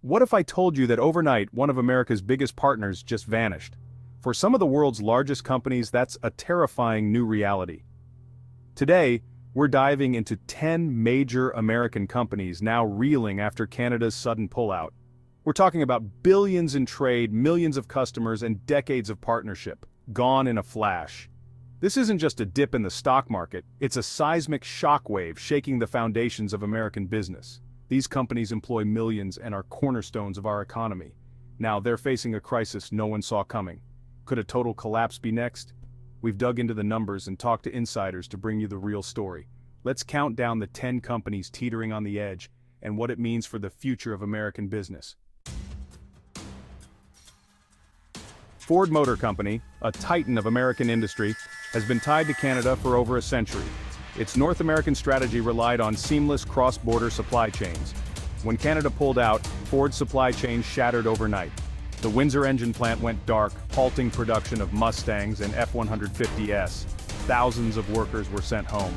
What if I told you that overnight one of America's biggest partners just vanished? For some of the world's largest companies, that's a terrifying new reality. Today, we're diving into 10 major American companies now reeling after Canada's sudden pullout. We're talking about billions in trade, millions of customers, and decades of partnership, gone in a flash. This isn't just a dip in the stock market, it's a seismic shockwave shaking the foundations of American business. These companies employ millions and are cornerstones of our economy. Now they're facing a crisis no one saw coming. Could a total collapse be next? We've dug into the numbers and talked to insiders to bring you the real story. Let's count down the 10 companies teetering on the edge and what it means for the future of American business. Ford Motor Company, a titan of American industry, has been tied to Canada for over a century. Its North American strategy relied on seamless cross-border supply chains. When Canada pulled out, Ford's supply chain shattered overnight. The Windsor engine plant went dark, halting production of Mustangs and F-150S. Thousands of workers were sent home.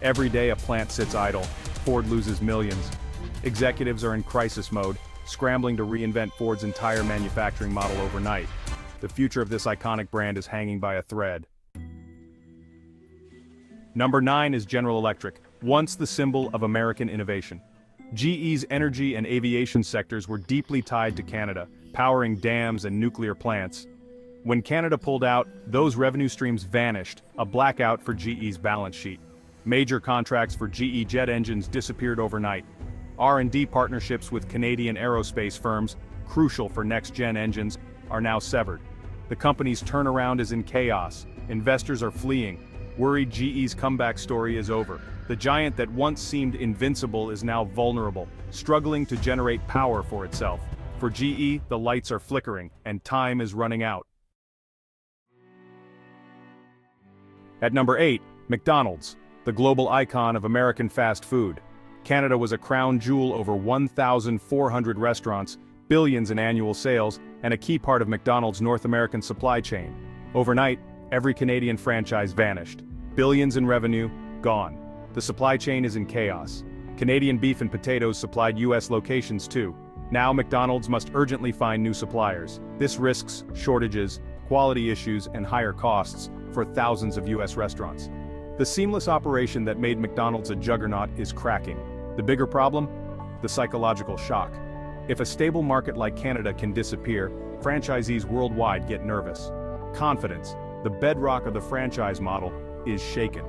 Every day a plant sits idle, Ford loses millions. Executives are in crisis mode, scrambling to reinvent Ford's entire manufacturing model overnight. The future of this iconic brand is hanging by a thread. Number 9 is General Electric, once the symbol of American innovation. GE's energy and aviation sectors were deeply tied to Canada, powering dams and nuclear plants. When Canada pulled out, those revenue streams vanished, a blackout for GE's balance sheet. Major contracts for GE jet engines disappeared overnight. R&D partnerships with Canadian aerospace firms, crucial for next-gen engines, are now severed. The company's turnaround is in chaos. Investors are fleeing. Worried GE's comeback story is over. The giant that once seemed invincible is now vulnerable, struggling to generate power for itself. For GE, the lights are flickering, and time is running out. At number 8, McDonald's, the global icon of American fast food. Canada was a crown jewel, over 1,400 restaurants, billions in annual sales, and a key part of McDonald's North American supply chain. Overnight, every Canadian franchise vanished. Billions in revenue, gone. The supply chain is in chaos. Canadian beef and potatoes supplied US locations too. Now McDonald's must urgently find new suppliers. This risks shortages, quality issues, and higher costs for thousands of US restaurants. The seamless operation that made McDonald's a juggernaut is cracking. The bigger problem? The psychological shock. If a stable market like Canada can disappear, franchisees worldwide get nervous. Confidence, the bedrock of the franchise model, is shaken.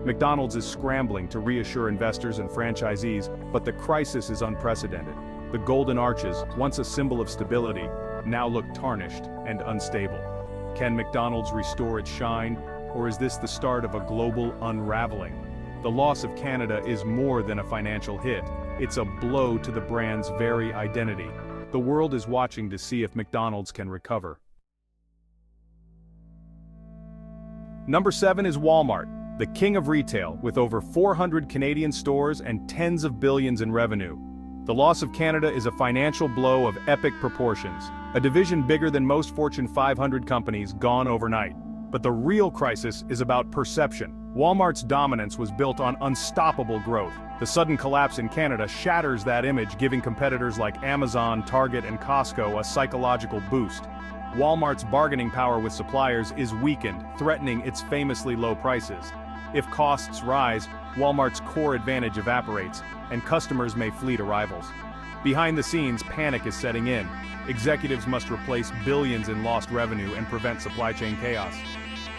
McDonald's is scrambling to reassure investors and franchisees, but the crisis is unprecedented. The golden arches, once a symbol of stability, now look tarnished and unstable. Can McDonald's restore its shine, or is this the start of a global unraveling? The loss of Canada is more than a financial hit. It's a blow to the brand's very identity. The world is watching to see if McDonald's can recover. Number 7 is Walmart, the king of retail, with over 400 Canadian stores and tens of billions in revenue. The loss of Canada is a financial blow of epic proportions, a division bigger than most Fortune 500 companies, gone overnight. But the real crisis is about perception. Walmart's dominance was built on unstoppable growth. The sudden collapse in Canada shatters that image, giving competitors like Amazon, Target, and Costco a psychological boost. Walmart's bargaining power with suppliers is weakened, threatening its famously low prices. If costs rise, Walmart's core advantage evaporates, and customers may flee to rivals. Behind the scenes, panic is setting in. Executives must replace billions in lost revenue and prevent supply chain chaos.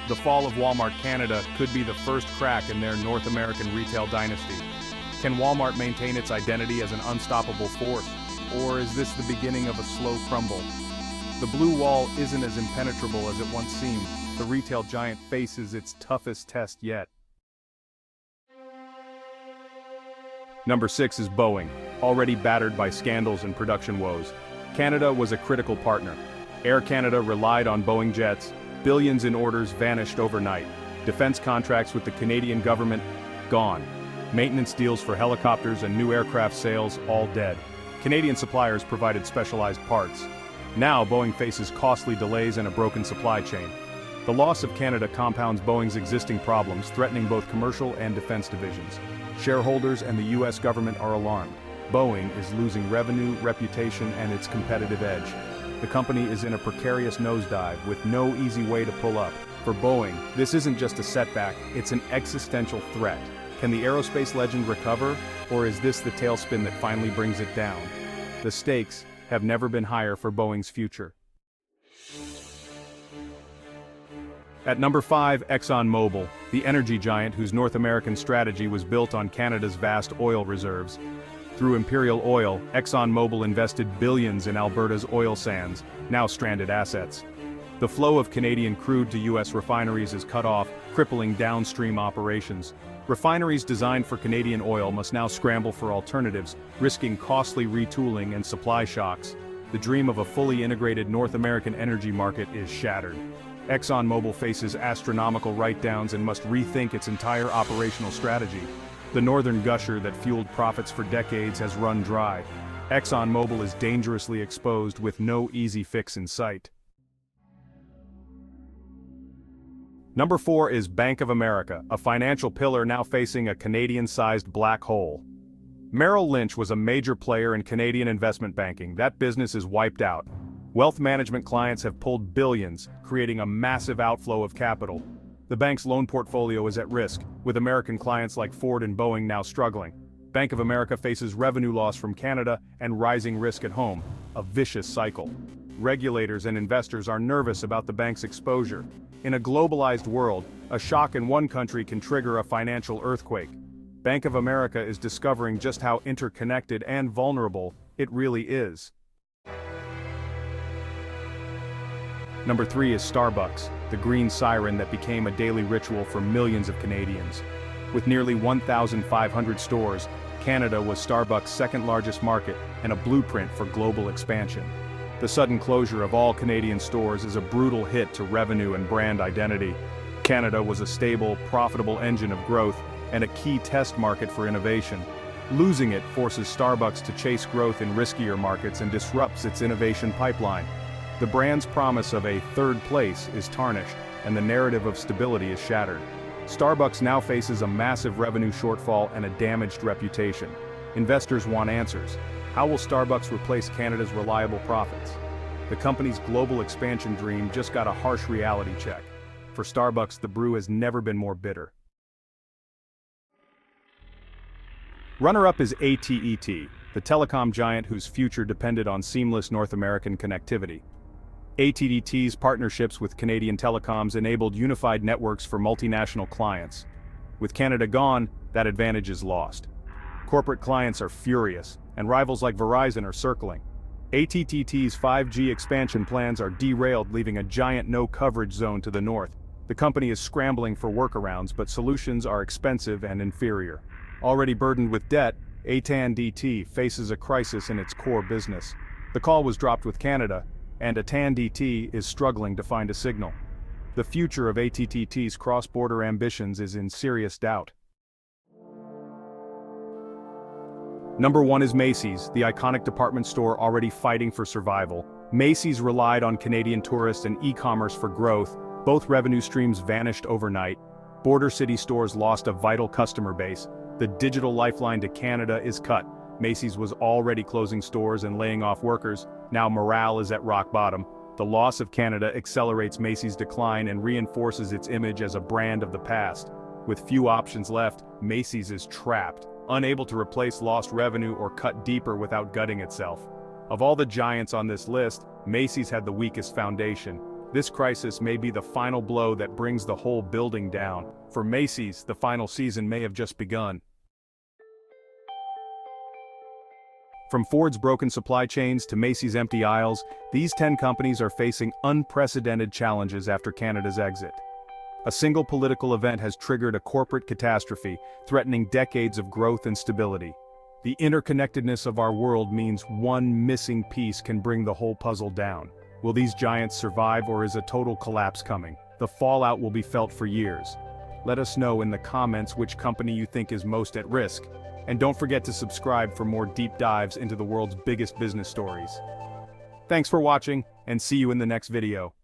The fall of Walmart Canada could be the first crack in their North American retail dynasty. Can Walmart maintain its identity as an unstoppable force, or is this the beginning of a slow crumble? The blue wall isn't as impenetrable as it once seemed. The retail giant faces its toughest test yet. Number 6 is Boeing, already battered by scandals and production woes. Canada was a critical partner. Air Canada relied on Boeing jets. Billions in orders vanished overnight. Defense contracts with the Canadian government, gone. Maintenance deals for helicopters and new aircraft sales, all dead. Canadian suppliers provided specialized parts. Now Boeing faces costly delays and a broken supply chain. The loss of Canada compounds Boeing's existing problems, threatening both commercial and defense divisions. Shareholders and the US government are alarmed. Boeing is losing revenue, reputation, and its competitive edge. The company is in a precarious nosedive with no easy way to pull up. For Boeing, this isn't just a setback, it's an existential threat. Can the aerospace legend recover, or is this the tailspin that finally brings it down? The stakes have never been higher for Boeing's future. At number 5, ExxonMobil, the energy giant whose North American strategy was built on Canada's vast oil reserves. Through Imperial Oil, ExxonMobil invested billions in Alberta's oil sands, now stranded assets. The flow of Canadian crude to U.S. refineries is cut off, crippling downstream operations. Refineries designed for Canadian oil must now scramble for alternatives, risking costly retooling and supply shocks. The dream of a fully integrated North American energy market is shattered. ExxonMobil faces astronomical write-downs and must rethink its entire operational strategy. The northern gusher that fueled profits for decades has run dry. ExxonMobil is dangerously exposed with no easy fix in sight. Number 4 is Bank of America, a financial pillar now facing a Canadian-sized black hole. Merrill Lynch was a major player in Canadian investment banking. That business is wiped out. Wealth management clients have pulled billions, creating a massive outflow of capital. The bank's loan portfolio is at risk, with American clients like Ford and Boeing now struggling. Bank of America faces revenue loss from Canada and rising risk at home, a vicious cycle. Regulators and investors are nervous about the bank's exposure. In a globalized world, a shock in one country can trigger a financial earthquake. Bank of America is discovering just how interconnected and vulnerable it really is. Number 3 is Starbucks, the green siren that became a daily ritual for millions of Canadians. With nearly 1,500 stores, Canada was Starbucks' second largest market and a blueprint for global expansion. The sudden closure of all Canadian stores is a brutal hit to revenue and brand identity. Canada was a stable, profitable engine of growth and a key test market for innovation. Losing it forces Starbucks to chase growth in riskier markets and disrupts its innovation pipeline. The brand's promise of a third place is tarnished, and the narrative of stability is shattered. Starbucks now faces a massive revenue shortfall and a damaged reputation. Investors want answers. How will Starbucks replace Canada's reliable profits? The company's global expansion dream just got a harsh reality check. For Starbucks, the brew has never been more bitter. Runner-up is AT&T, the telecom giant whose future depended on seamless North American connectivity. AT&T's partnerships with Canadian telecoms enabled unified networks for multinational clients. With Canada gone, that advantage is lost. Corporate clients are furious, and rivals like Verizon are circling. AT&T's 5G expansion plans are derailed, leaving a giant no-coverage zone to the north. The company is scrambling for workarounds, but solutions are expensive and inferior. Already burdened with debt, AT&T faces a crisis in its core business. The call was dropped with Canada, and AT&T is struggling to find a signal. The future of AT&T's cross-border ambitions is in serious doubt. Number 1 is Macy's, the iconic department store already fighting for survival. Macy's relied on Canadian tourists and e-commerce for growth. Both revenue streams vanished overnight. Border city stores lost a vital customer base. The digital lifeline to Canada is cut. Macy's was already closing stores and laying off workers. Now morale is at rock bottom. The loss of Canada accelerates Macy's decline and reinforces its image as a brand of the past. With few options left, Macy's is trapped, unable to replace lost revenue or cut deeper without gutting itself. Of all the giants on this list, Macy's had the weakest foundation. This crisis may be the final blow that brings the whole building down. For Macy's, the final season may have just begun. From Ford's broken supply chains to Macy's empty aisles, these 10 companies are facing unprecedented challenges after Canada's exit. A single political event has triggered a corporate catastrophe, threatening decades of growth and stability. The interconnectedness of our world means one missing piece can bring the whole puzzle down. Will these giants survive, or is a total collapse coming? The fallout will be felt for years. Let us know in the comments which company you think is most at risk. And don't forget to subscribe for more deep dives into the world's biggest business stories. Thanks for watching, and see you in the next video.